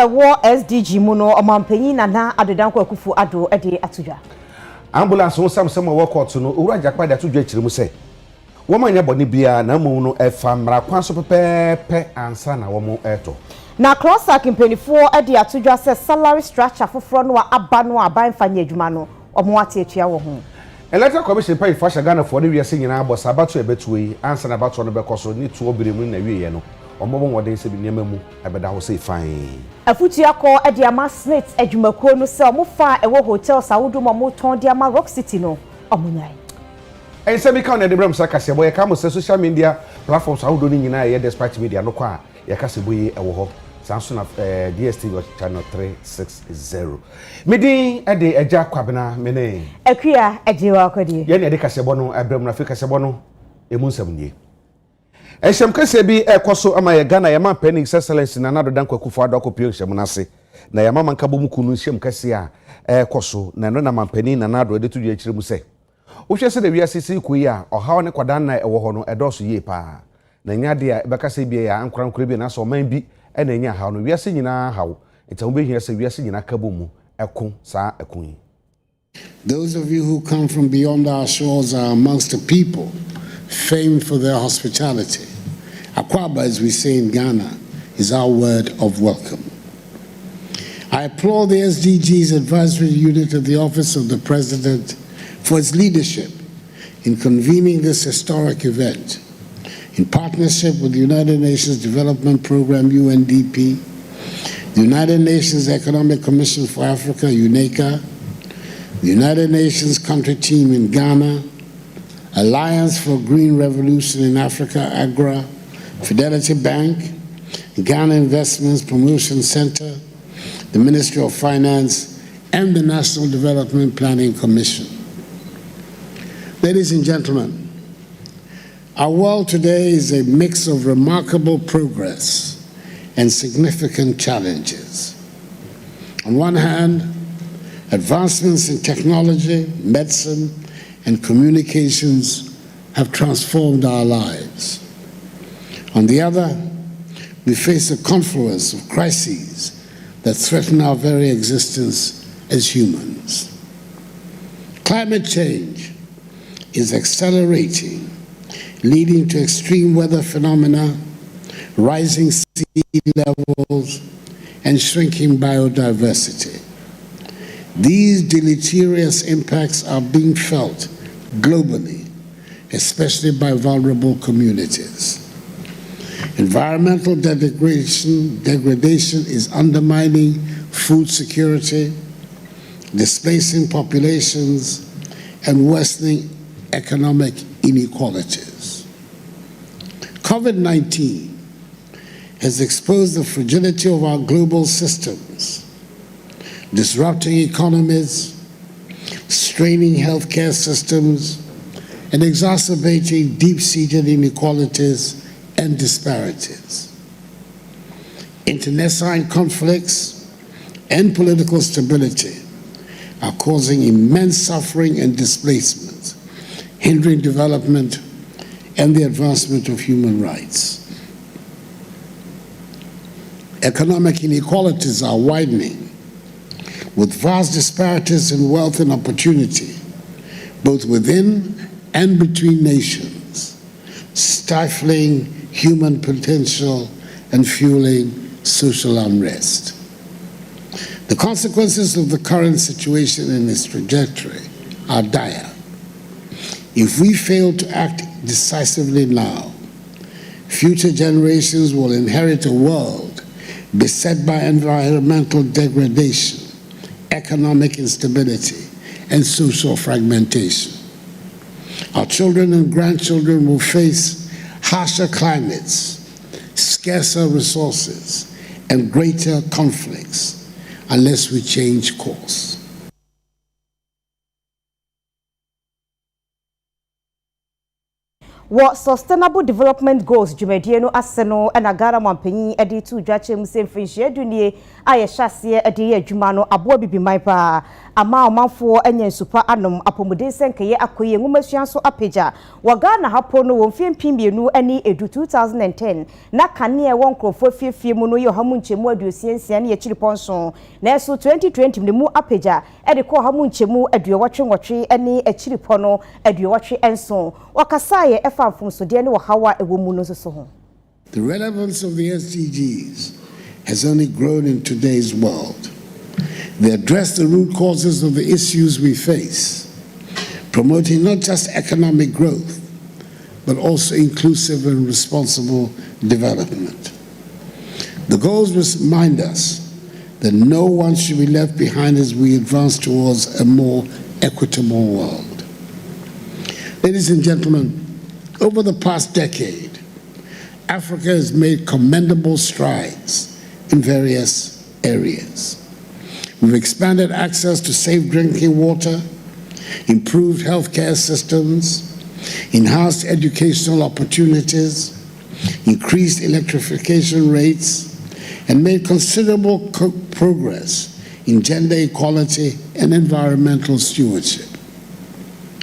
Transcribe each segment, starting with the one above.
wo SDG mu no omampanyi nana adodanko akufu ado ede atudwa ambulance wo sam wo court no owura jakpa de atudwa akire mu se wo manya bone bia na mu no efa mra kwan so pepepe ansa na wo mu eto na CLOGSAG mpanifo ede atudwa se salary structure foforo no aba no aban fanya adwuma no omo ate atua wo ho Electoral Commission pay for Ghana for the years nyina abo sabato ebetuwe ansa na bato no bekoso ni tuo biremu na wiye no omobo ngoden se bi niam mu ebeda ho say fine afutua ko ede ama snakes adwumakuo no se omo fa ewo hotel sawodo mo ton de ama Rock City no omunyai ense bi ka na de bram saka se boy ka mo se social media platforms sawodo ni nyina ye despite media no kwa ye ka se boy ewo ho Samsung DSTV channel 360. Midi ede eja kwabena mene. Akua ejewa akodi. Ye ne ede kasebo no abram na Afrika kasebo no emu nsam nie. Ehyem kase bi ekoso ama ye Ghana ye man Penix Excellence na nado dan kwakufu adoko pio hyem nase. Na ye man kabo mu kunu hyem kase a ekoso na no na man Penix na nado ede tudua akire mu se. Wo hwe se de wiase si kuyi a ohaw ne kwadan na ewo ho no edoso ye pa. Na nyade a bekase bi ya ankura bi na so man bi ena nya haw no wiase nyina haw nta wo behia se wiase nyina kabo mu eko saa eko yi. Those of you who come from beyond our shores are amongst the people famed for their hospitality. Akwaba, as we say in Ghana, is our word of welcome. I applaud the SDGs Advisory Unit of the Office of the President for its leadership in convening this historic event in partnership with the United Nations Development Program, UNDP, the United Nations Economic Commission for Africa, UNECA, the United Nations Country Team in Ghana, Alliance for Green Revolution in Africa, AGRA, Fidelity Bank, Ghana Investments Promotion Center, the Ministry of Finance, and the National Development Planning Commission. Ladies and gentlemen, our world today is a mix of remarkable progress and significant challenges. On one hand, advancements in technology, medicine, and communications have transformed our lives. On the other, we face a confluence of crises that threaten our very existence as humans. Climate change is accelerating, leading to extreme weather phenomena, rising sea levels, and shrinking biodiversity. These deleterious impacts are being felt globally, especially by vulnerable communities. Environmental degradation is undermining food security, displacing populations, and worsening economic inequalities. COVID-19 has exposed the fragility of our global systems, disrupting economies, straining healthcare systems, and exacerbating deep-seated inequalities and disparities. Internecine conflicts and political stability are causing immense suffering and displacement, hindering development and the advancement of human rights. Economic inequalities are widening, with vast disparities in wealth and opportunity, both within and between nations, stifling human potential and fueling social unrest. The consequences of the current situation and its trajectory are dire. If we fail to act decisively now, future generations will inherit a world beset by environmental degradation, economic instability, and social fragmentation. Our children and grandchildren will face harsher climates, scarcer resources, and greater conflicts unless we change course. What sustainable development goals dwumadie no aseno na Ghana mampanyin edi tu dwachem semfinhye dunie aye hyase edi ye adwuma no aboa bibiman pa ama omanfo anya nsupa anom apomuden senkeye akoye ngumasuan so apeja wa Ghana hapo no wonfiempim bienu ani edu 2010 na kane won krofo fiefie mu no ye hamu nchemu aduosiensia ne ye chiriponso na eso 2020 ne mu apeja edi ko hamu nchemu aduowotwe ani achiripono aduowotwe enso wakasaye The relevance of the SDGs has only grown in today's world. They address the root causes of the issues we face, promoting not just economic growth, but also inclusive and responsible development. The goals remind us that no one should be left behind as we advance towards a more equitable world. Ladies and gentlemen, over the past decade, Africa has made commendable strides in various areas. We've expanded access to safe drinking water, improved healthcare systems, enhanced educational opportunities, increased electrification rates, and made considerable progress in gender equality and environmental stewardship.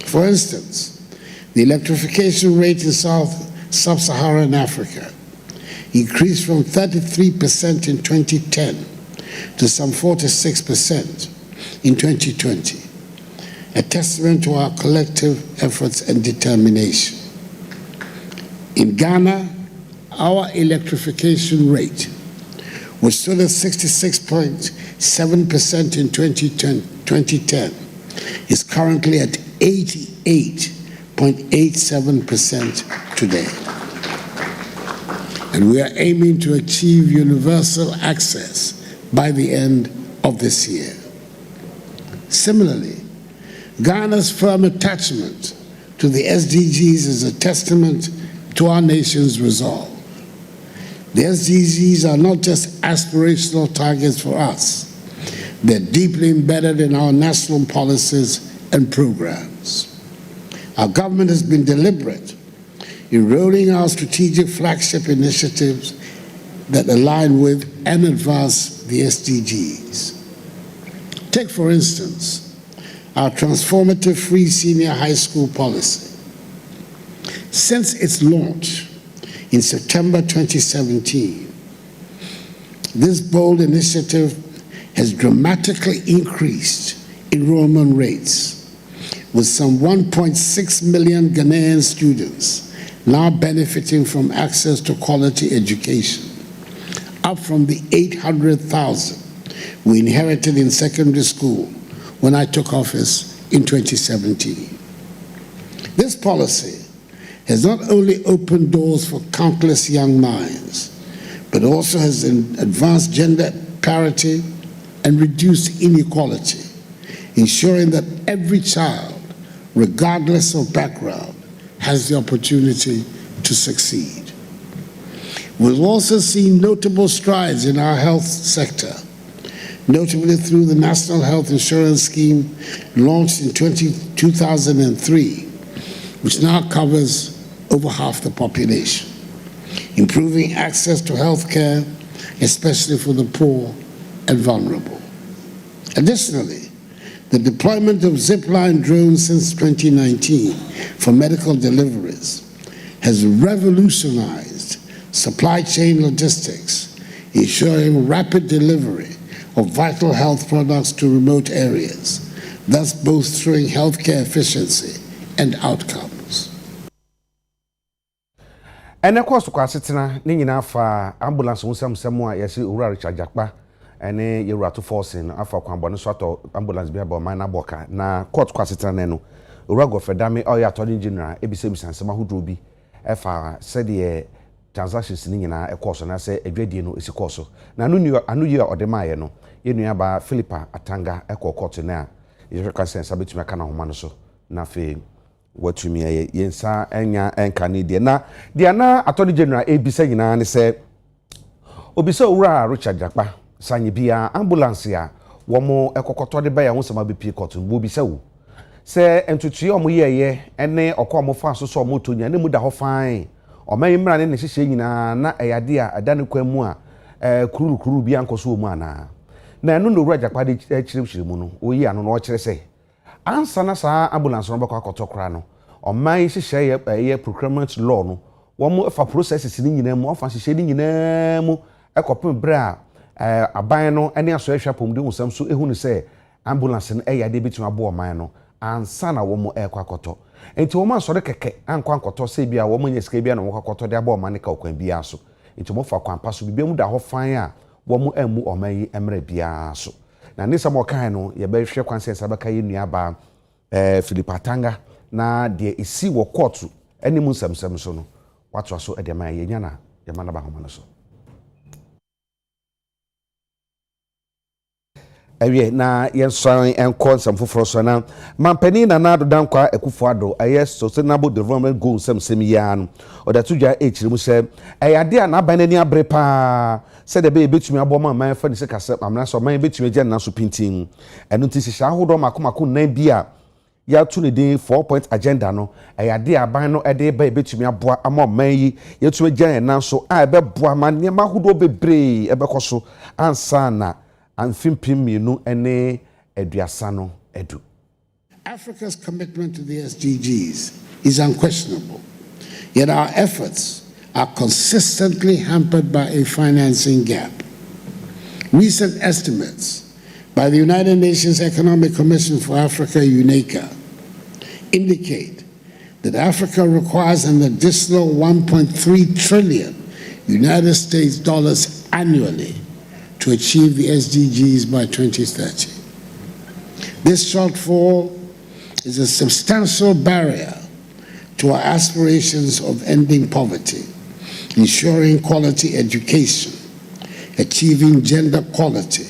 For instance, the electrification rate in sub-Saharan Africa increased from 33% in 2010 to some 46% in 2020, a testament to our collective efforts and determination. In Ghana, our electrification rate, which stood at 66.7% in 2010, is currently at 88.87% today. And we are aiming to achieve universal access by the end of this year. Similarly, Ghana's firm attachment to the SDGs is a testament to our nation's resolve. The SDGs are not just aspirational targets for us, they're deeply embedded in our national policies and programs. Our government has been deliberate in rolling out strategic flagship initiatives that align with and advance the SDGs. Take, for instance, our transformative free senior high school policy. Since its launch in September 2017, this bold initiative has dramatically increased enrollment rates, with some 1.6 million Ghanaian students now benefiting from access to quality education, up from the 800,000 we inherited in secondary school when I took office in 2017. This policy has not only opened doors for countless young minds, but also has advanced gender parity and reduced inequality, ensuring that every child, regardless of background, has the opportunity to succeed. We've also seen notable strides in our health sector, notably through the National Health Insurance Scheme launched in 2003, which now covers over half the population, improving access to health care, especially for the poor and vulnerable. Additionally, the deployment of zipline drones since 2019 for medical deliveries has revolutionized supply chain logistics, ensuring rapid delivery of vital health products to remote areas, thus bolstering healthcare efficiency and outcomes. And of course, kwasitina ni nyina fa ambulance wonsam a yesi owura Richard Jakpa ene yewura to force in afa kwambone so ato ambulance bi aba man na boka na court kwasitina ne no owura gofedame o ya attorney general ebisebisa nsema hodro bi efa said the transactions ni nyina ekoso na se adwadie no esi koso na anu ye odemaye no yenua ba Philippa Atanga court na yeka sense abetumi aka na homa no so na fe watumi yensa enya enka ne de na attorney general ebisa nyina ne se obisa owura Richard Jakpa sanye bia ambulance ya womo ekokoto de ba ya hosama bepi court wo bisa wo se entutu omo yeye ene okọ omo fa so so omo tonya ne mu da ho fan oman yimra ne hihye nyina na eyade a adane kwa mu a kurukuru bi ankoso mu ana na enu no wura jakpade chirechire mu no oyi ano no kire se ansa na sa ambulance no bako akotokra no oman hihye ye procurement law no wo mu fa processes ni nyina mu ofa hihye ni nyina mu ekopem bra aban no ene aso ehwa pom de unsam so ehu ne se ambulance no eyade bituma bo oman no ansa na wo mu ekwakoto enti wo ma sore keke ankwa ankoto se bia wo mu nyesika bia na wo kwakoto de aba oman ka okwan bia so enti mo fa kwampa so bibia mu da ho fan a wo mu amu oman yi emra bia so na ne sam okan no ye be hwe kwanse sabaka ye nuaba Filipatanga na de isi wo court eni mu nsam so no wato so e de ma ye nya na ye ma na ba homa no so awie na yensan enko nsam foforo so na mampani na nado dankwa ekufuado aye sustainable development goals sem ya no odatudwa echirimu se ayade a na banani abre pa se de be betumi aboma man fa ni se kase amna so man betumi gye na so pintin eno nti sisha ahodo makomako nan bia ya tu ne din 4-point agenda no ayade aban no ede ba betumi aboa ama man yi yetumi gye na so a ebe boa man ne mahodo bebre ebe koso ansa na Africa's commitment to the SDGs is unquestionable, yet our efforts are consistently hampered by a financing gap. Recent estimates by the United Nations Economic Commission for Africa, UNECA, indicate that Africa requires an additional 1.3 trillion United States dollars annually to achieve the SDGs by 2030. This shortfall is a substantial barrier to our aspirations of ending poverty, ensuring quality education, achieving gender equality,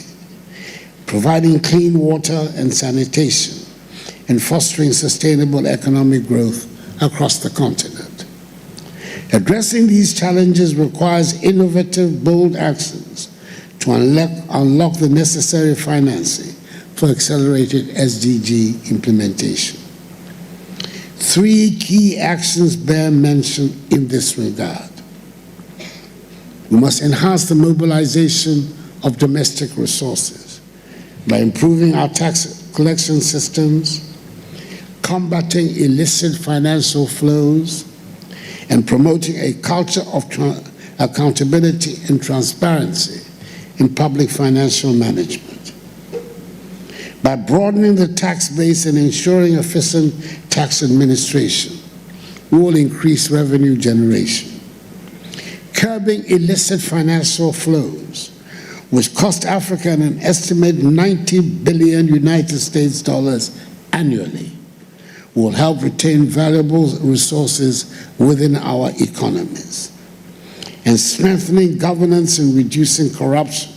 providing clean water and sanitation, and fostering sustainable economic growth across the continent. Addressing these challenges requires innovative, bold actions to unlock the necessary financing for accelerated SDG implementation. 3 key actions bear mention in this regard. We must enhance the mobilization of domestic resources by improving our tax collection systems, combating illicit financial flows, and promoting a culture of accountability and transparency in public financial management. By broadening the tax base and ensuring efficient tax administration, we will increase revenue generation. Curbing illicit financial flows, which cost Africa an estimated 90 billion United States dollars annually, will help retain valuable resources within our economies. And strengthening governance and reducing corruption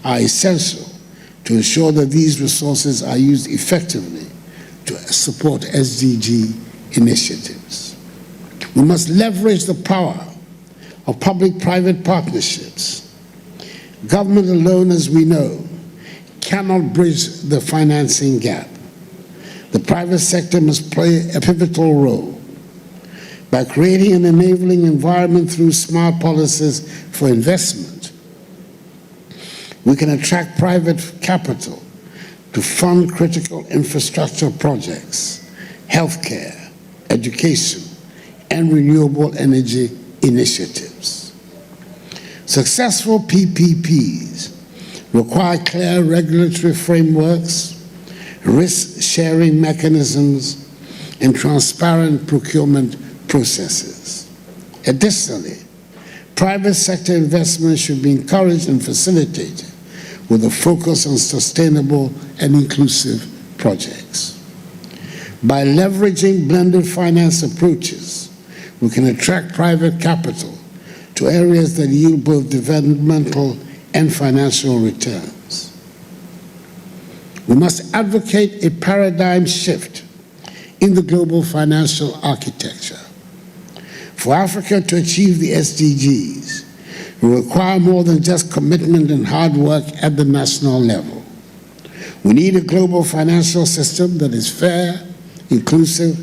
are essential to ensure that these resources are used effectively to support SDG initiatives. We must leverage the power of public-private partnerships. Government alone, as we know, cannot bridge the financing gap. The private sector must play a pivotal role by creating an enabling environment through smart policies for investment. We can attract private capital to fund critical infrastructure projects, healthcare, education, and renewable energy initiatives. Successful PPPs require clear regulatory frameworks, risk-sharing mechanisms, and transparent procurement processes. Additionally, private sector investment should be encouraged and facilitated with a focus on sustainable and inclusive projects. By leveraging blended finance approaches, we can attract private capital to areas that yield both developmental and financial returns. We must advocate a paradigm shift in the global financial architecture. For Africa to achieve the SDGs, we require more than just commitment and hard work at the national level. We need a global financial system that is fair, inclusive,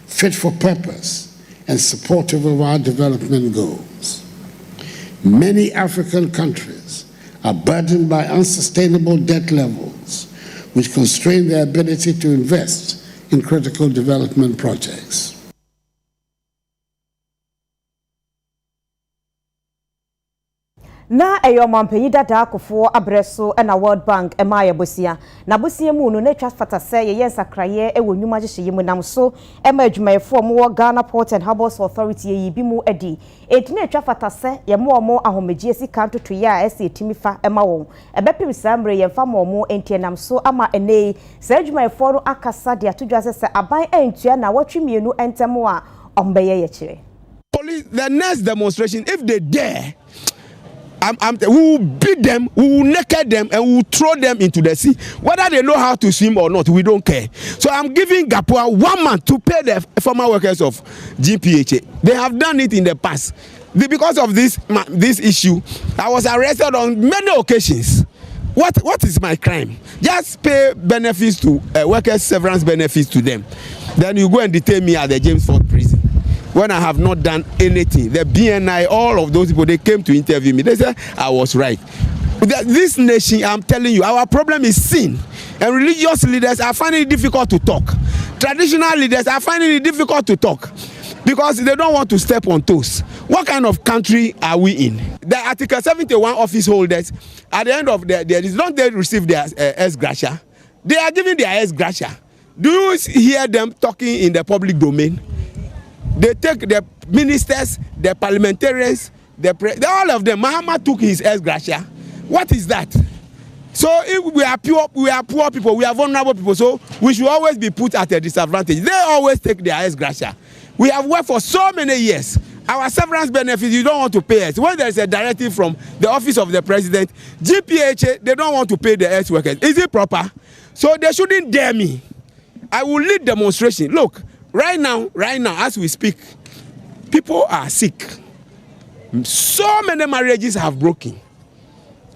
fit for purpose, and supportive of our development goals. Many African countries are burdened by unsustainable debt levels, which constrain their ability to invest in critical development projects. Na eyo mampenyi dada akofo abreso na World Bank ema ya bosia na bosia mu no na twa fatase ye yensakraye ewo nwuma gyehye mu nam so ema adwumayefo mo Ghana Port and Harbours Authority ye bi mu edi etine twa fatase ye mo ahomegie sika ntoto ya ese etimifa ema won ebepim samre ye mfa mo entienam so ama ene sa adwumayefo no akasa de atodwa sese aban entua na watwemienu entemo a ombeye ye kire. Police, the next demonstration, if they dare, we will beat them, we will naked them, and we will throw them into the sea. Whether they know how to swim or not, we don't care. So I'm giving Gapua 1 month to pay the former workers of GPHA. They have done it in the past. Because of this issue, I was arrested on many occasions. What is my crime? Just pay benefits to workers, severance benefits to them. Then you go and detain me at the James Ford prison. When I have not done anything, the BNI, all of those people, they came to interview me. They said I was right. This nation, I'm telling you, our problem is sin. And religious leaders are finding it difficult to talk. Traditional leaders are finding it difficult to talk because they don't want to step on toes. What kind of country are we in? The Article 71 office holders, at the end of don't they receive their ex gratia? They are giving their ex gratia. Do you hear them talking in the public domain? They take the ministers, the parliamentarians, all of them. Mahama took his ex gratia. What is that? So if we are poor people, we are vulnerable people, so we should always be put at a disadvantage. They always take their ex gratia. We have worked for so many years. Our severance benefits, you don't want to pay us. When there is a directive from the office of the president, GPHA, they don't want to pay the ex workers. Is it proper? So they shouldn't dare me. I will lead demonstration. Look. Right now, as we speak, people are sick. So many marriages have broken.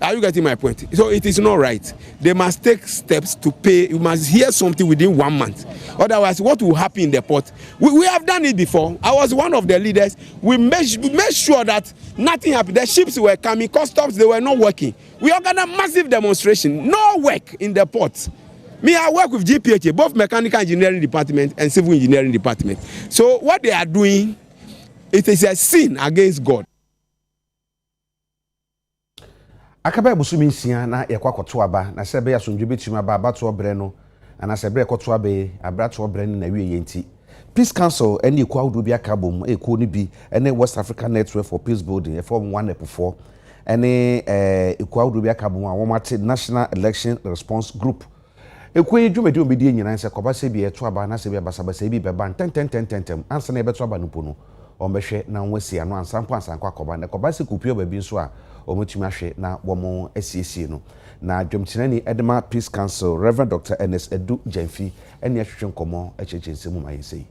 Are you getting my point? So it is not right. They must take steps to pay. You must hear something within 1 month. Otherwise, what will happen in the port? We have done it before. I was one of the leaders. We made sure that nothing happened. The ships were coming, customs, they were not working. We organized a massive demonstration. No work in the port. Me, I work with GPHA, both mechanical engineering department and civil engineering department. So what they are doing, it is a sin against God. Akaba busumi nsia na yakwa koto aba na sebe ya sondwe betuma ba abato obre no ana sebe koto abe abrato obre na wie yenti. Peace Council ene ekwa hudu bi akabom eko ni bi ene West African Network for Peace Building form 1 ep4 ene ekwa hudu bi akabom a womate National Election Response Group. Ekwe dwumedi obedi nyina nse koba se bi eto aba na se bi abasabasa bi beba tentem ansa na ebeto aba nupo no ombehwe na nwasi ano ansampo ansankwa koba na koba se kupio ba bi nso a omotumi ahwe na womo asiesie no na dwomtinani Edema Peace Council Reverend Dr. Ernest Edu Jamfi ene ahwehwe nkomo echechensemu mayensei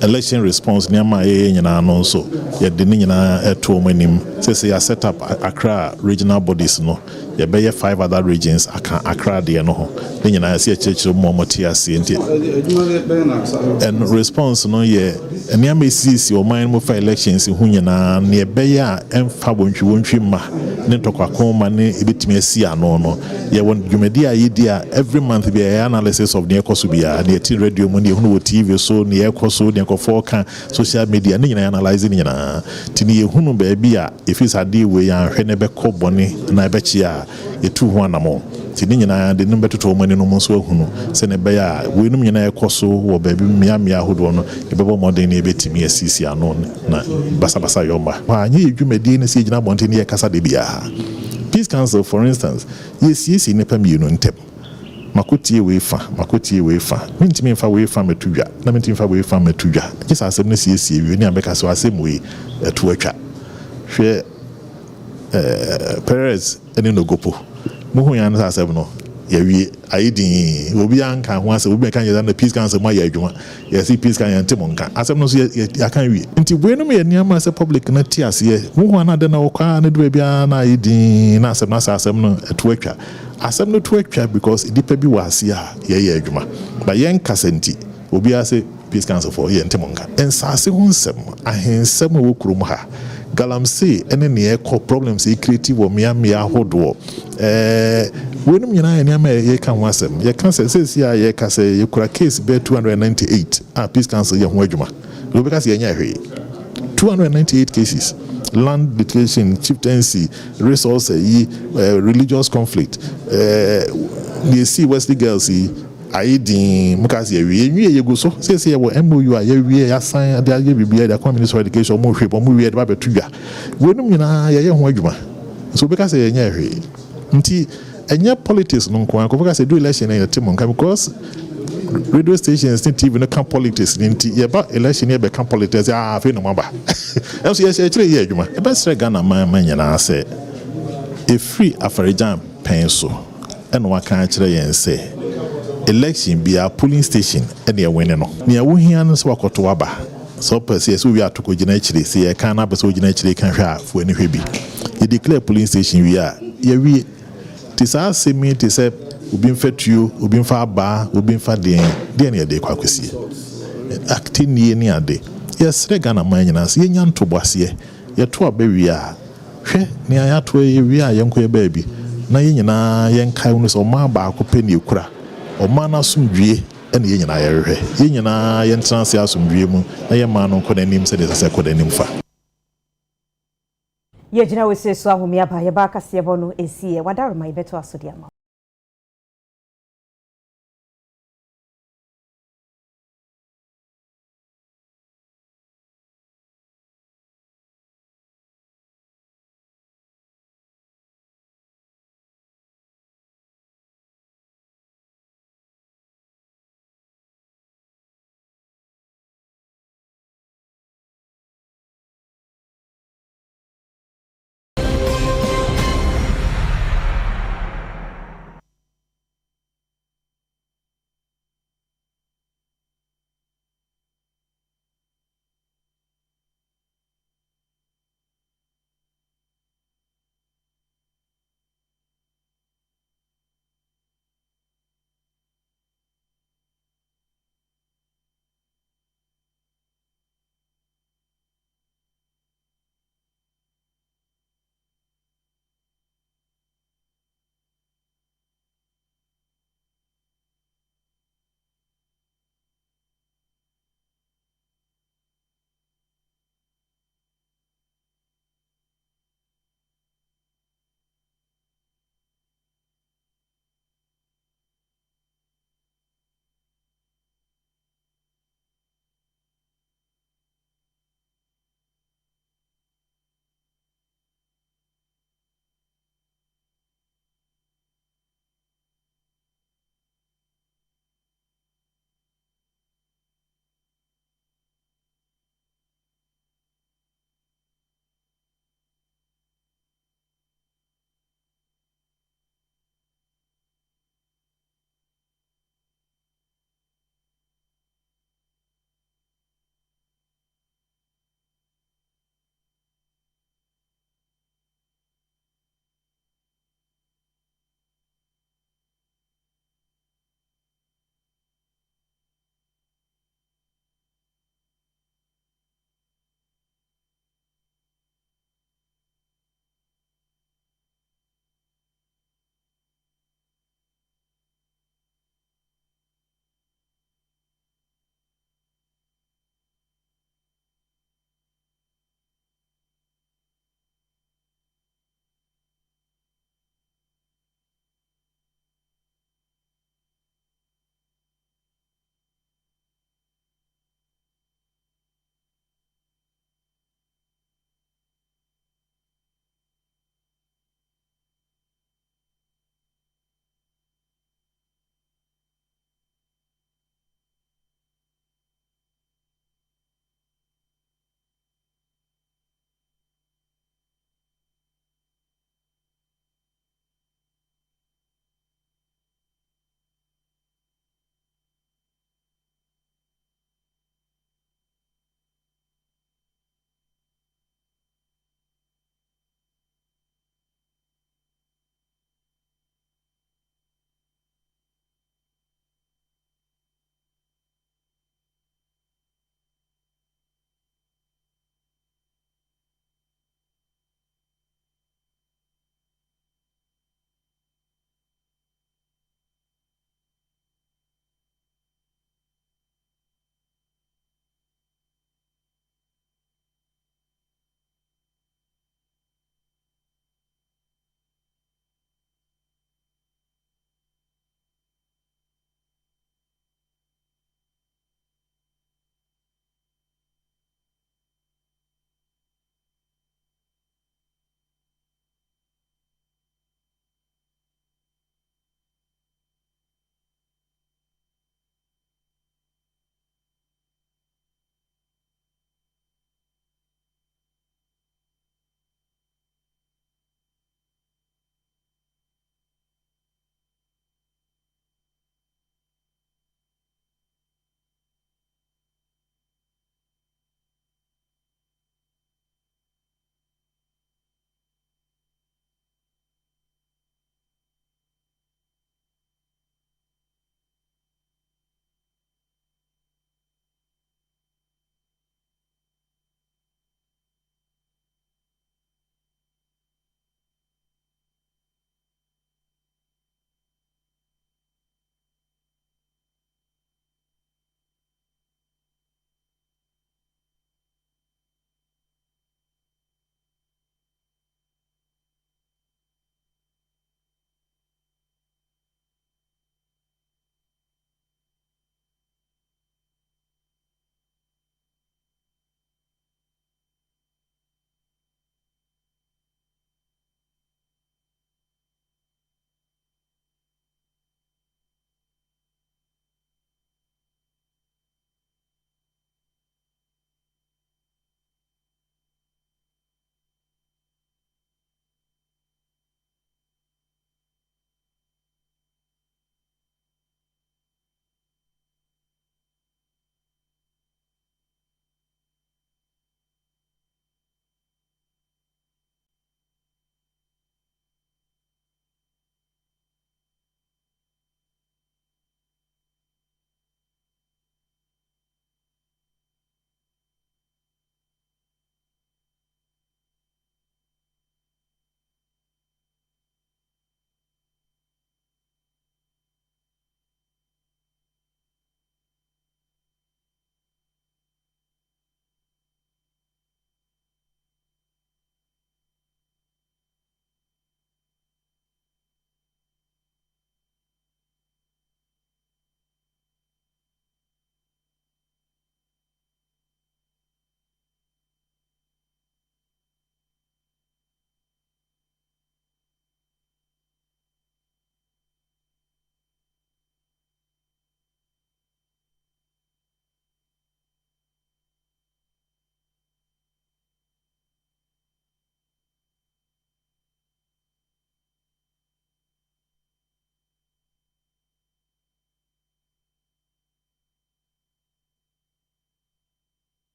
election response nyama nyina no so ye de nyina eto manim say ya set up Accra regional bodies no ye be 5 other regions aka Accra de no ho de nyina se chechiro momoti ase nti and response no ye nyama sisi o man mo for elections hu nyina ne be ya emfa wontwi ma ne tokwa ma ne ebetimi asi ano no ye won dwumadi ayidi a every month be analysis of the ekoso bia ne ti radio mo ne hu no TV so ne ekoso so the ka social media ni nyina analyze ni nyina tini ehunu ba bia efisa de we ya hwe ne be kobone na be chi a etu ho anamo tini nyina de number to mani no mo so ehunu se ne be ya we num nyina ekoso wo ba bi mia hodo no e be bo modern e betimi asisi ano na basa yomba wa nyi edwumadi ne se gina bonte ne kasa de bia Peace Council for instance yes ne pam you no ntep makotie we fa mentimi mfa we fa metudwa na mentimi mfa we fa metudwa just asem na siesie wi ni ambeka so asem we etu atwa hwe Perez eni no gopo mo hu yan asem no ya wi aidin obi anka ho asem obi kan ya na Peace Council ma ya adwuma ya si Peace Council ntem nka asem no so ya kan wi nti we no me niam as public na ti ase mo hu ana de na okwa na do bia na aidin na asem no etu atwa asɛm no to atwa because nipa bi wɔ ase a yɛyɛ adwuma but yɛn kasa nti obi ase peace council for yɛn ntɛm nka nsase ho nsɛm ahensɛm a wɔ kurom ha galamsey ɛne ne ɛkɔ problems creative wɔ mmea ahodoɔ wɔnum nyinaa yɛ nneɛma a yɛka ho asɛm yɛka sɛ sɛsi a yɛka sɛ yɛkura case bɛɛ 298 a peace council yɛ ho adwuma obi ka sɛ yɛnyɛ hwee 298 cases land litigation, chieftaincy, resource, religious conflict. You see Wesley girls, I did because you go so say MOU, I sign the IBB, the Minister of Education, more shape, or movie at Baba Tuga. When you know, so because I and your politics, no, because I do election in a team because radio stations didn't even come politics into about election here become politics. I feel no number. Else, yes, actually, yeah, you might. Best Ghana, man, and I say a free Afarijan pencil and what can I say election be a polling station and you're winning. Near Wuhian's walk to Waba. So, yes, we are to go generally see a can up so generally can have for any baby. You declare polling station we are. Yeah, we tis our semi tis a ubin fet you, ubin fa bar, ubin fa den ya de kwakwesi. Acting ye ni ade. Yes, Regana Manas, Yan to Bossier, your tour baby are. She near Yatway, we are young baby. Na yena yan kindness or ma ba ko penny ukra. Or mana sum drie, and yen I are. Yena yan transia sum dream, na yan man on could name said as I could name fa. Yejina we say so ahumia ba ye ba kase bono esie wadaro mai beto asodiama.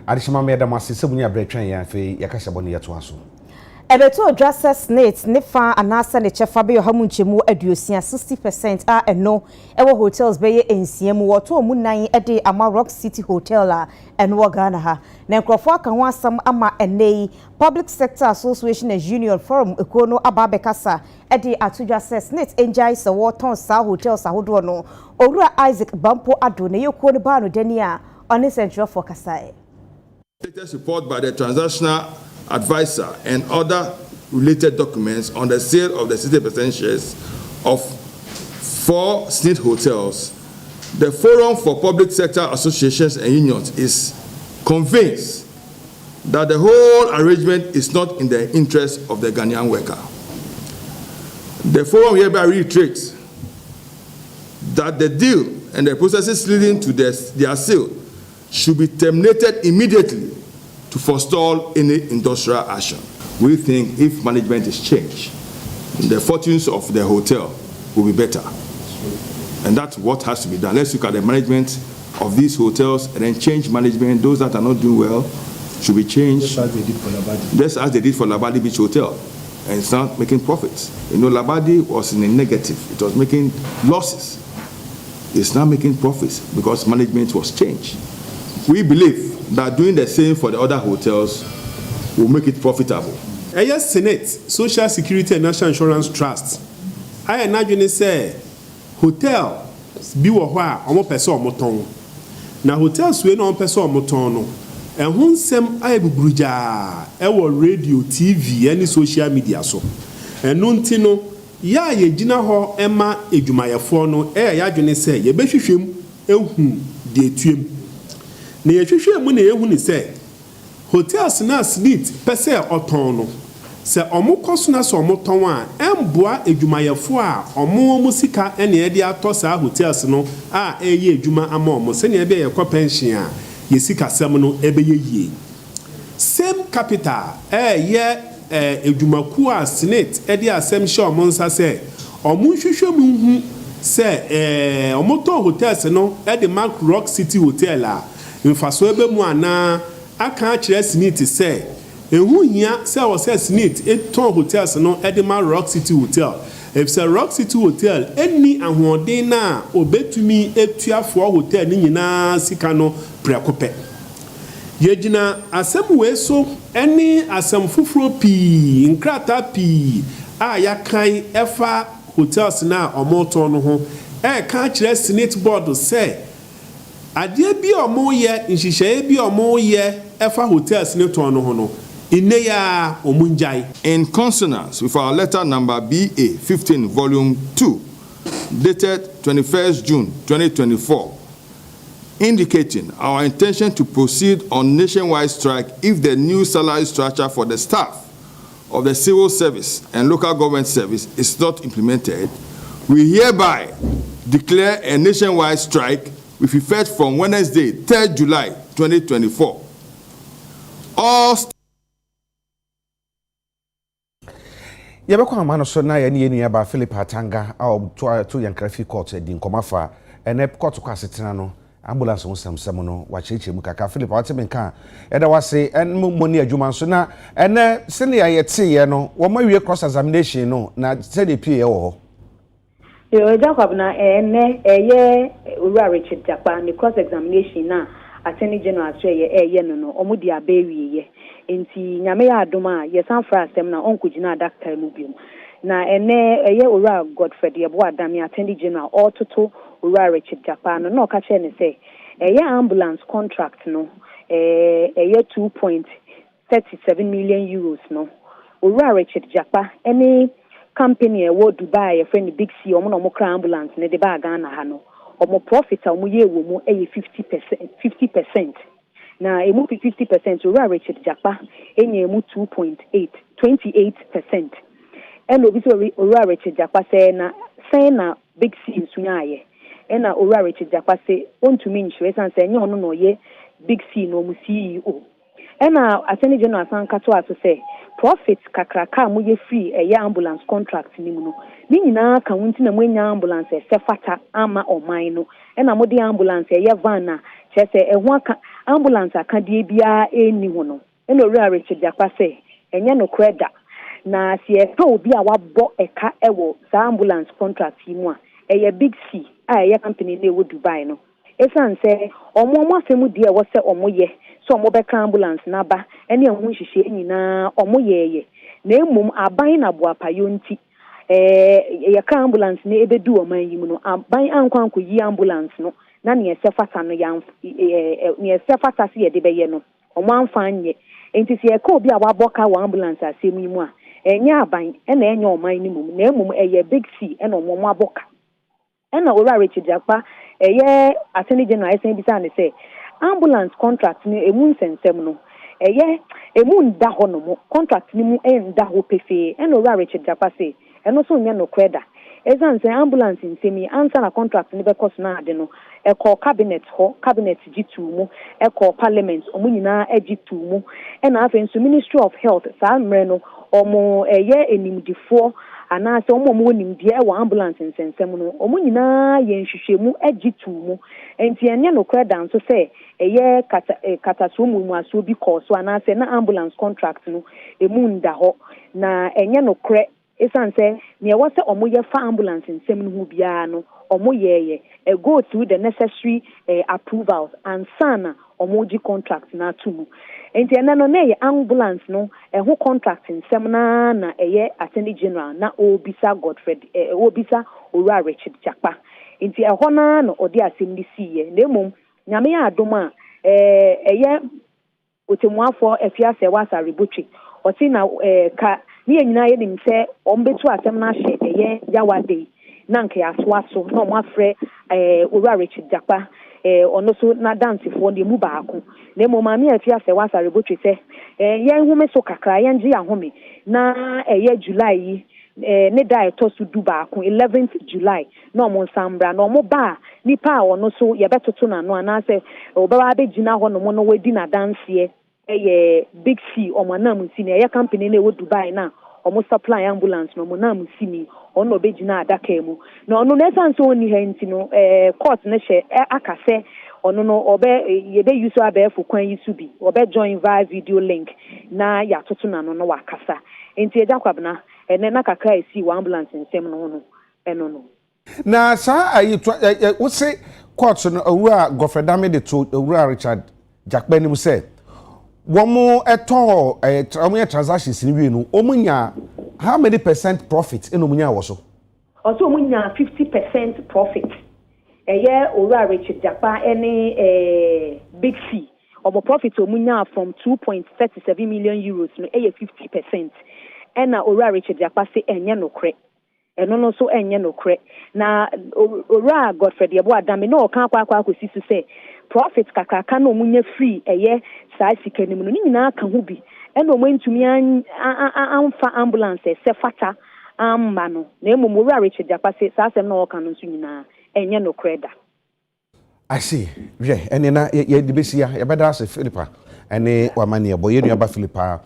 adishima me da mase se munya bretwan ya fe yakasha bone yeto aso Ebeto Drasa Snakes Nifa anasa ne chefa be yohamu nchemu aduosia 60% a eno ewo hotels be ye ensiemu woto mu nan ede ama Rock City Hotel a eno Ghana ha na nkrofo aka ho asam ama enei Public Sector Association and Union Forum ekono ababekasa ede atudwa Snakes enjai se woton sa hotels ahodo no Owura Isaac Bampo Ado ne yeko ne ba no dani a on central for kasai. Latest report by the transactional advisor and other related documents on the sale of the 60% shares of 4 SNIT hotels, the Forum for Public Sector Associations and Unions is convinced that the whole arrangement is not in the interest of the Ghanaian worker. The Forum hereby reiterates that the deal and the processes leading to their sale should be terminated immediately to forestall any industrial action. We think if management is changed, the fortunes of the hotel will be better. And that's what has to be done. Let's look at the management of these hotels and then change management. Those that are not doing well should be changed. Just as they did for Labadi Beach Hotel. And it's not making profits. You know, Labadi was in a negative. It was making losses. It's not making profits because management was changed. We believe that doing the same for the other hotels will make it profitable. Yes, Senate, Social Security and National Insurance Trust. I imagine say hotel bi wo ho a omo pese omoton. Na hotels we no pese omoton no. Ehun nsem ayebuburuja e wo radio, TV, any social media so. Enu nti no ya ye gina ho ema edwumayefo no ya adwene say ye behwehwem ehu de etuem. Na yehwehwe mu na yehu ni say hotels na SNIT pese oton no se omo koso na so omo ton a emboa edwumayefo a omo musika ene ye de atosa hotels no a eye edwuma ama omo se ne ebe ye ko pension a ye sika sem no ebe ye yie same capital ye edwumaku a SNIT e de asem hye omo nsa se omo hwehwe mu hu se omo ton hotels no e de Mark Rock City Hotel a mfaso ebe mu ana aka akire SNIT say ehu hia say o say SNIT eton hotels no Edema Rock City Hotel if say Rock City Hotel eni ahoden na obetumi etuafo hotel ni nyina sika no prekope yegina asem we so eni asem fufuro pi nkrata pi a yakan efa hotels na omoton no ho ka akire SNIT board say adie bi omo ye nhihye bi omo ye efa hotels ne ton no ho no ine ya omunjai. In consonance with our letter number BA 15 volume 2 dated 21st June 2024 indicating our intention to proceed on nationwide strike if the new salary structure for the staff of the civil service and local government service is not implemented, we hereby declare a nationwide strike with effect from Wednesday, 3rd July 2024. All yebekwa amano so na ya ni enu ya ba Philip Hatanga a to Yankrafi court di nkomafa ene court kwa setena no ambulance wo samsam no wa cheche mu kaka Philip Hatanga eda wase en moni adwuma so na ene sene ya yete ye no wo mawie cross examination no na se de pie ye wo ho yo Jacob na ene eye Owura Richard Japa ni cross examination na Attorney General say ye no omudi abewie ye enti nyame ya adoma ye san fra asem na onkugina doctor mu biom na ene eye Owura Godfred ye bo adami Attorney General ototo Owura Richard Japa no ka che ne say eye ambulance contract no eye 2.37 million euros no Owura Richard Japa any company wo Dubai a friend Big C omo no mo kra ambulance ne de ba Ghana ha no omo profit omo ye wo mu 50% na emu 50% Owura Richard Japa enye emu 28%. And obi so Owura Richard Japa say na Big C nsunya aye and Owura Richard Japa say want to mean sure say enye hono no ye Big C no mu CEO and Attorney General san kato aso say profit kakraka mu ye free ambulance contract ni mu no ni nyina ka wunti na mwenya ambulance se fata ama oman no e na modi ambulance van na chese ho aka ambulance akadie bia eni ho no eno owura Richard Jakpa say enye no kreda na sie ka obi a wabɔ eka ewo sa ambulance contract yi mu a eye Big C a eye company na ewo Dubai no esan say omo afemu die wo se omo ye so omo bɛka ambulance na ba ene ehun hihye nyina omo yeye na emum aban na boapayo nti ye ka ambulance na ebedu oman yi mu no aban ankwanko yi ambulance no na ne yesefata no yan ne yesefata se ye de beye no omo amfa anye enti se ye ka obi a waboka wa ambulance asem yi mu a enye aban na enye oman ni mum na emum eye Big C na omo aboka na owura Richard Jakpa eye attorney general esen bisa ne say ambulance contract ni emu nsensem no eye emu nda ho no mo contract ni mu nda ho pefe na owura Richard Jakpa say eno so nya no kreda ezan say ambulance nsemi answer na contract ni be cost na ade no eko cabinet G2 mu eko parliament omu nyina G2 mu na afa nso Ministry of Health sa mre no omo eye enimdifo ana se omo nimdie e wa ambulance nsensem no omu nyina ye nhwehwemu G2 mu enti enye no kreda nso say eye kataso mu aso bi koso ana se na ambulance contract no emu nda ho na enye no kre esan say ne wase omo ye fa ambulance nsem no hu bia no omo ye go through the necessary approvals and sana omo gi contract na tumu enti ena no na ye ambulance no ho contract nsem na eye attorney general na obisa Godfred obisa owura Richard Jakpa enti eho na no odi asem ni siye na emom nyame ya adom a eye otemuafo afiase wasa rebotwe oti na ka ni nyina ye nim se ombetu asem na hye eye yawade na nke aso na omo afre owura Richard Jakpa ono so na dance fo de mu baako na mo maami afiase wasa rebotwe se yen hume so kakra yen ji ahome na eye July yi ne da eto so du baako 11th July na omo nsambra na omo ba nipa ono so ye betoto na no ana se obaba be gina ho no mo no wadi na dance eye Big C omo na mu si na eye company na ewo Dubai na omo supply ambulance no mo na mu si ni ono be gina adaka mu na ono na esan so oni ha nti no court ne hye akase ono no obe ye be use abefo kwan yi su bi obe join via video link na ya toto na no wakasa enti eja kwabna ene na kakra esi wa ambulance nsem no no eno no na sa ayi wo se court no owura Gofredame de to owura Richard Jakpa ni mu se womo eto omo transactions ni wi no omunya how many percent profit eno munya wo so also omunya 50% profit eye owura Richard Jakpa ene Big C omo profit omunya from 2.37 million euros no eye 50% ena owura Richard Jakpa se enye no kre eno no so enye no kre na owura Godfred yebo adame no kan akwa akosi so se profit kakaka na omunye free eye saa sikanim no nyina ka ho bi ena omantumi anfa ambulance se fata amma no na emom owura Richard Jakpa se saa sem na oka no nso nyina enye no kreda I see we ene na ye dibesia ye beda ase Philippa ene wamane ye boye nua ba Philippa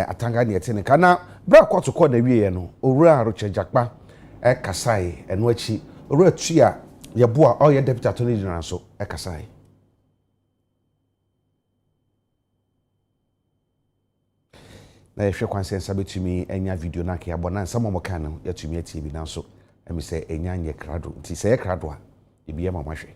atanga ne yete ne kana bra kwatu ko na wie no owura Richard Jakpa kasai eno achi owura tua ye boa o ye deputy attorney general so kasai na yehwe kwanse nsa betumi enya video na ke abona nsa momoka no yatumi atie bi na so emi se enya nye krado nti se krado a ebi ye mamahwe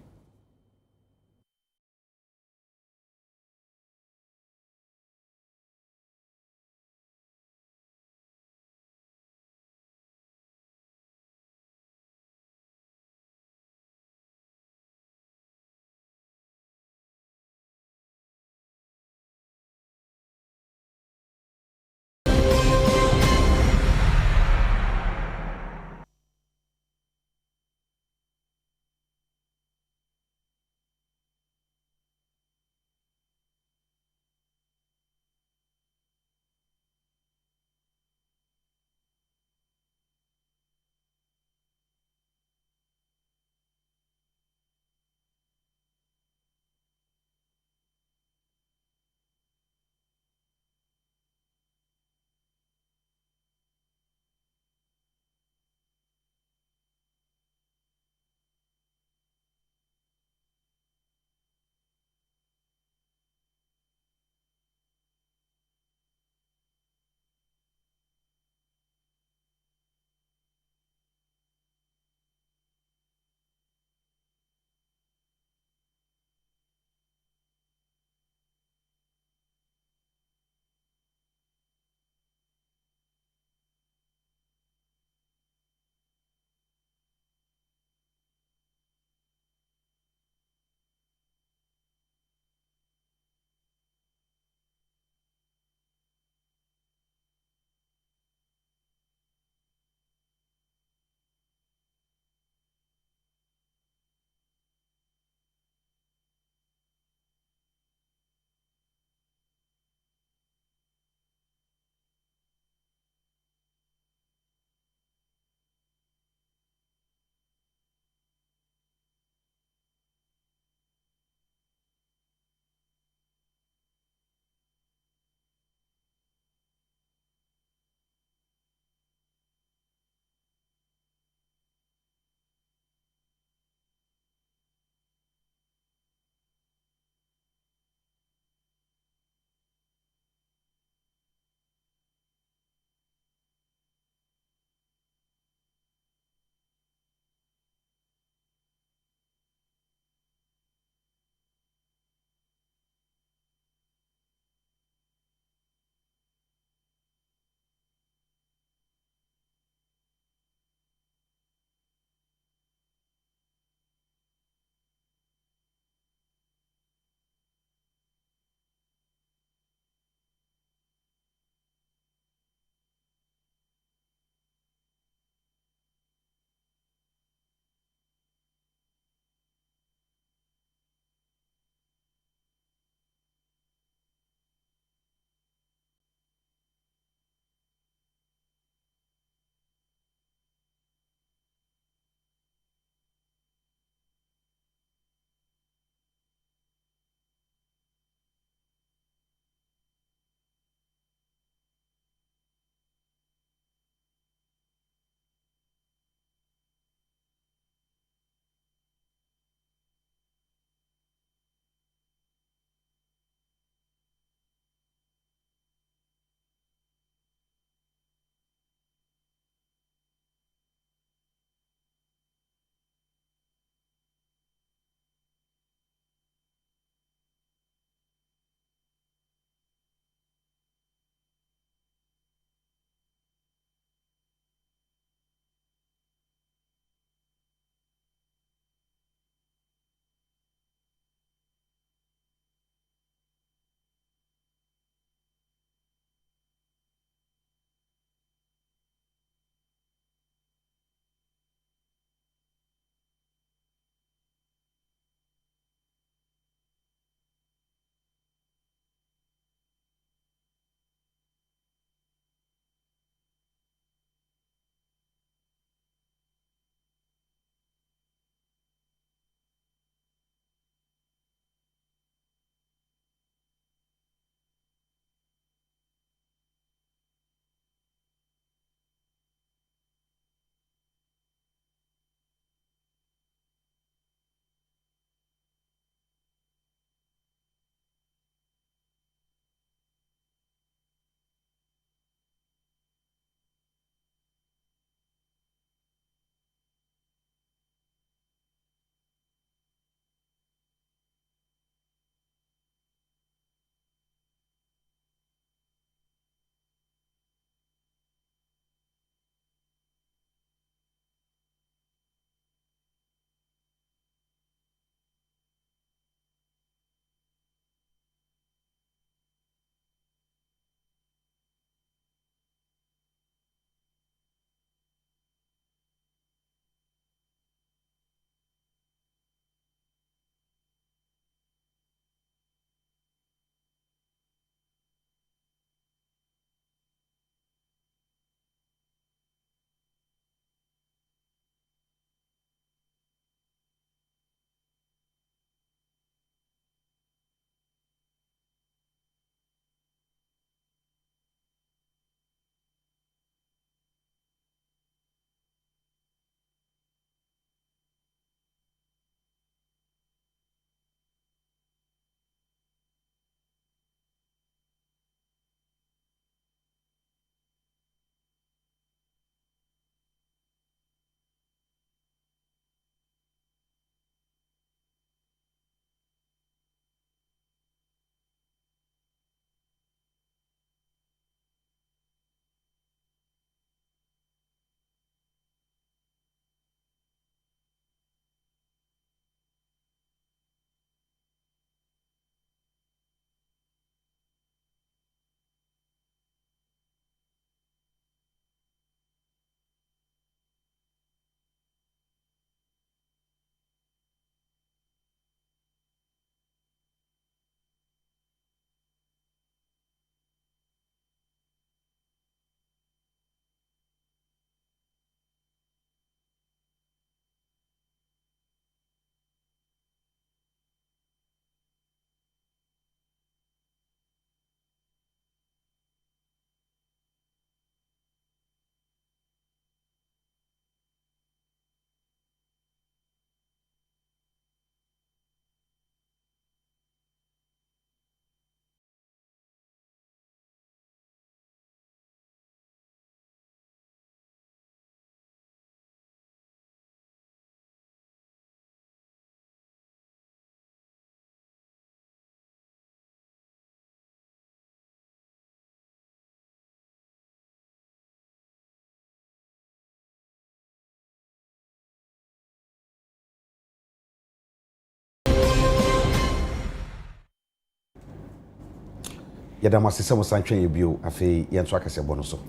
yɛdamasesɛ mo santwe yebio afei yɛnso akase bono so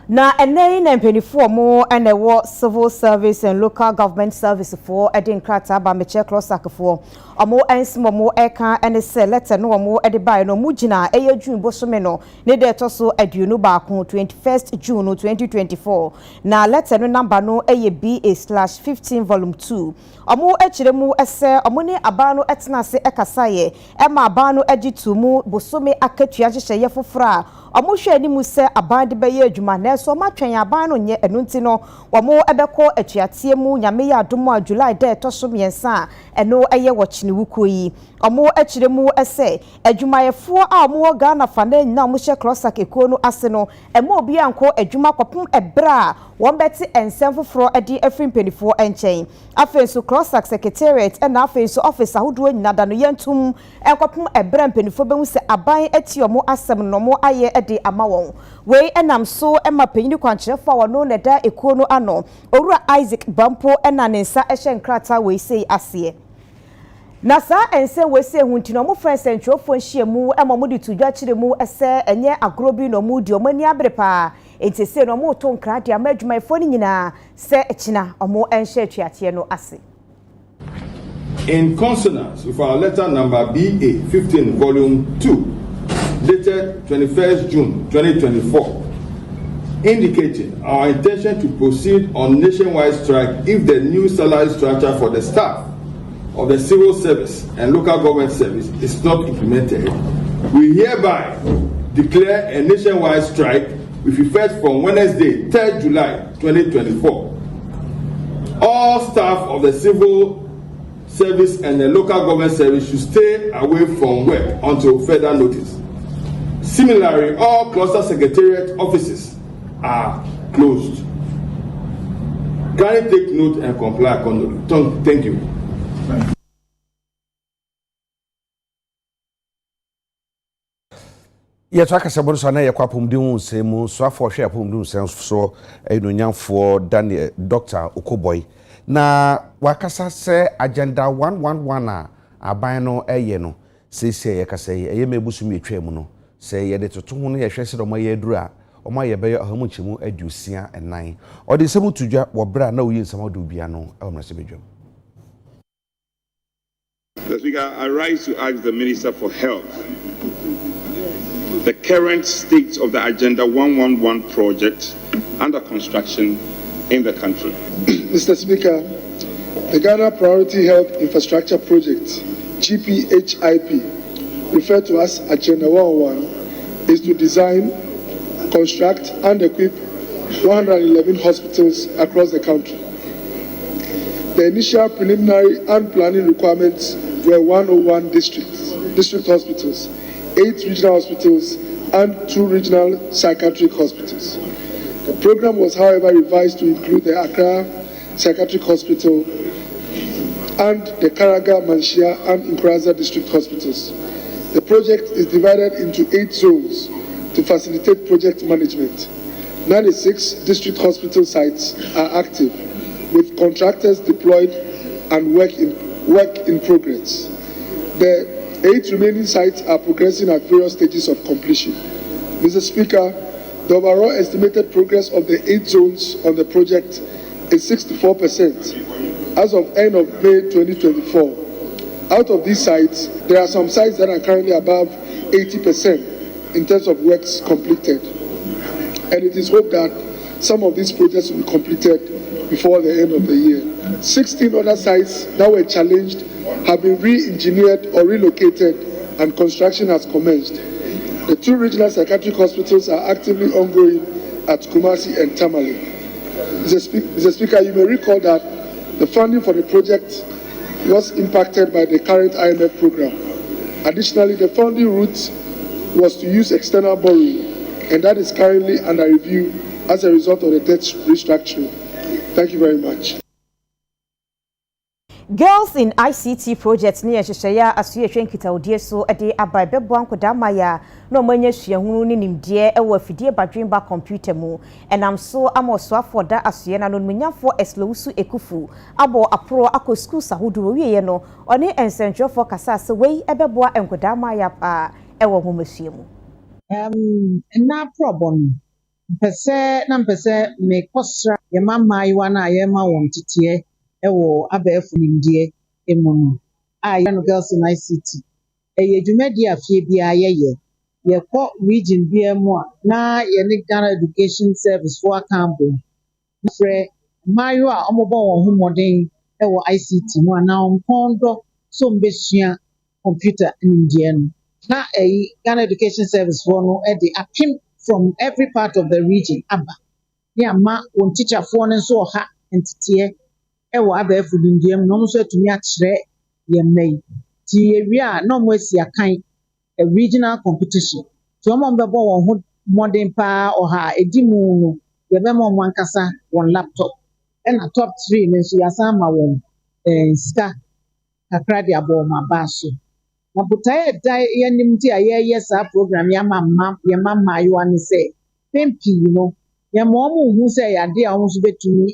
na enei na mpenifo mo ene wo civil service and local government service for edin krata ba meche CLOGSAG for omo ensimo mo eka ene se letter no omo ede bai no mu gina eye June bosome no ne de toso aduonu ba ko 21st June 2024 na letter no number no eye BA/15 volume 2 omo echire mu ese omo ne aba no etena se ekasaye e ma aba no agitu mu bosome akatua hyehye fofora omo hwe ni mu se aban de beye adwuma na so matwen aban no nye enunti no omo ebekọ atuatie mu nyame ya adomo a July de toso miensa eno eye wochini wukoyi omo echire mu ese adwumayefo a omo Ghana fa na nyina omo hye CLOGSAG eko no ase no emo obi anko adwuma kopum ebra won beti ensem foforo edi afrim penifo enchen afenso CLOGSAG secretariat and afenso office ahodo nyina da no yentum enkopum ebra penifo behu se aban eti omo asem no mo aye edi ama won we enam so ema penyini kwankyerefo wono ne da eko no ano owura Isaac Bampo ena ne nsa ehye nkrata we sei ase na sa ense we sei hunti no mo friends entwofo nhie mu ema mo di tudwa kire mu ese enye agrobi no mu di omani abrepa entese no mo to nkrade ama adwumayefo ni nyina se echina omo enhye atuate no ase. In consonance with our letter number BA/15 volume 2 dated 21st June 2024 indicating our intention to proceed on nationwide strike if the new salary structure for the staff of the civil service and local government service is not implemented, we hereby declare a nationwide strike with effect from Wednesday, 3rd July 2024. All staff of the civil service and the local government service should stay away from work until further notice. Similarly, all cluster secretariat offices are closed. Kindly take note and comply accordingly. Thank you. Yes, I can say bonus na yakwapum di unse mu so afo hwe apum di unse so enonyamfo Daniel Dr. Okoboy na wakasa se agenda 111 a aban no eye no sese yakasa eye mebusumi etwam no se ye de toto ho no ye hwe se do ma ye duru a oma ye be ahamu chimu adusia enan odi semu tudwa wo bra na oyi nsama do bia no e wona se bedwam. Mr. Speaker, I rise to ask the Minister for Health the current state of the Agenda 111 project under construction in the country. Mr. Speaker, the Ghana Priority Health Infrastructure Project, GPHA, referred to as Agenda 111, is to design, construct and equip 111 hospitals across the country. The initial preliminary and planning requirements were 101 district hospitals, 8 regional hospitals and 2 regional psychiatric hospitals. The program was, however, revised to include the Accra Psychiatric Hospital and the Karaga, Manshia and Nkraza district hospitals. The project is divided into 8 zones to facilitate project management. 96 district hospital sites are active, with contractors deployed and work in progress. The 8 remaining sites are progressing at various stages of completion. Mr. Speaker, the overall estimated progress of the 8 zones on the project is 64% as of end of May 2024. Out of these sites, there are some sites that are currently above 80% in terms of works completed. And it is hoped that some of these projects will be completed before the end of the year. 16 other sites that were challenged have been re-engineered or relocated and construction has commenced. The 2 regional psychiatric hospitals are actively ongoing at Kumasi and Tamale. Mr. Speaker, you may recall that the funding for the project was impacted by the current IMF program. Additionally, the funding route was to use external borrowing, and that is currently under review as a result of the debt restructuring. Thank you very much. Girls in ICT projects near Shaya Association Kita so at the Abai Bebuanko Damaya, no mania Shiahunu nim dear, a wafidie badrin ba computer mu, and I'm also for that Asiana no minya for Eslousu Ekufu, Abo Apro Ako School Sahudu Yeno, on it and Central for Casas away, Ebeboa and Kodamaya pa, Ewa Mumasimu. na problem pese na pese me kosra ye mama yiwa na ye ma won tete e wo abefu nimdie emu a ye no girls in ICT ye dwumadi afie bia ye ko region bia mu a na ye ne Ghana Education Service for akambo frɛ mayo a omobo won ho moden e wo ICT mu na onkondo so mbesua computer nimdie no na Ghana Education Service for no the appeal from every part of the region aba ya ma on teacher for no so ha entity e wo aba afudindiem no so atumi akyerɛ ye mai ti ewia no mo asi akan a regional competition so mo mbebo won ho modern pa oha edimu no ye be mo ankasa won laptop and a top 3 no so yasa ma won ska kakra de abo ma ba so na botae da yanim ti aye sa program ya mama yo an say pempi no ya mo hu say ya de a ho so betumi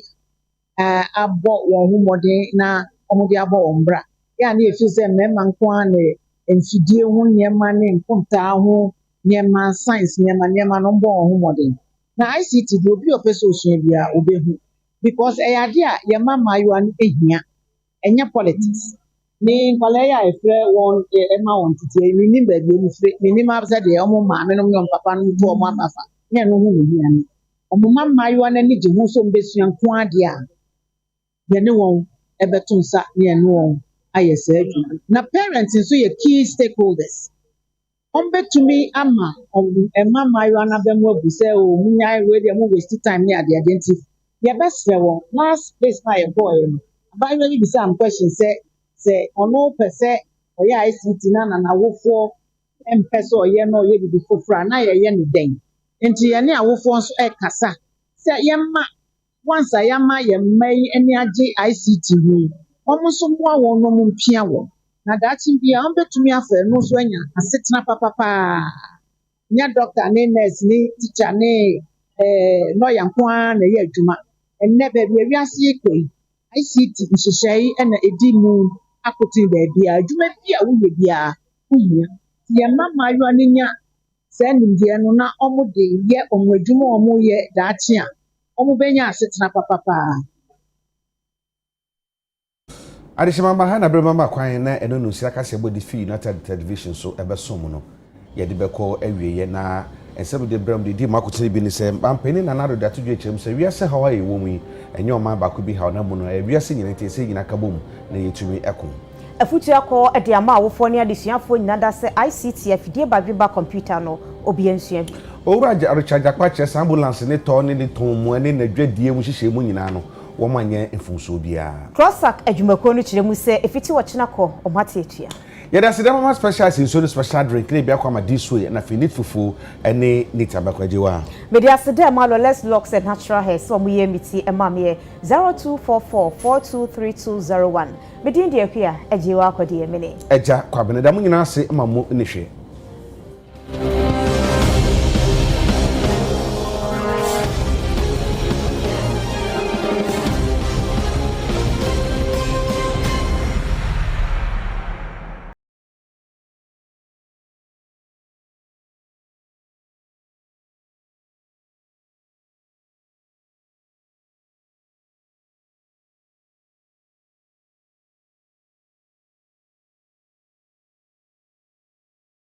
abo won hu modern na omo de abo won bra ya na efi say mema nko an enfidie hu nyema ne nkonta ho nyema science nyema no mbo won hu modern na ICT do bi opeso osua bia obehu because ya de a ya mama yo an ehia enya politics ni nkwale ya efre won ema won tete ni ba bi ni fre ni ma sa de omo ma me no nyom papa no to omo abafa ne no hu ni ya ni omo mama yo na ni je hu so mbesua nko ade a de ne won ebetunsa ne no won ayesa adwuma na parents nso ye key stakeholders ombetumi ama mama yo na be mo abu se o munya we de mo waste time ne ade identity ye besre won last place na ye boy no ba yo ni bisa am question say ono pese oya ICT na wofo empese oye na oye bibi fofra na ye ne den enti ye ne awofo nso e kasa se ye ma once ya ma ye mai eni age ICT ni omo so mo awon no mo mpia wo na dachi bia on betumi afa no so anya asetena papa nya doctor ne nurse ni teacher ne lawyer kwa na ye adwuma enne ba bia wiase ekoi ICT nhyehyai na edi mu akotin ba bia adwuma bia wo ye bia uhia ye mama yo anya se nimdie no na omo de ye omo adwuma omo ye dachi a omo benya asetena papa Adishima ma ha na bre mama kwan na eno no sia kase body fi United Television so ebesom no ye de beko awieye na ensem de bram de di makotin bi ni se ampani na na do da tudwe chem se wiase hawa ye wo mu enye o man ba ko bi ha na mu no wiase nyina te se nyina kabom na yetumi ekon afutu akọ ede ama awofo ne adesuafo nyina da se ICT afidie ba computer no obi ensua bi owura recharge akwa chese ambulance ne to ne ton mu ne na dwadie mu hihye mu nyina no wo manye mfunso bia CLOGSAG adwumako no kire mu se efiti wo chenako omate etua yeda se dem ma special sinso special drink ne bia kwa ma diso na finit fufu ene nita bakwajewa media se dem ma let's locks and natural hair so mu ye miti emame 0244423201 medin de akua ajewa akode emene eja kwa beneda mu nyina ase ma mo ne hwe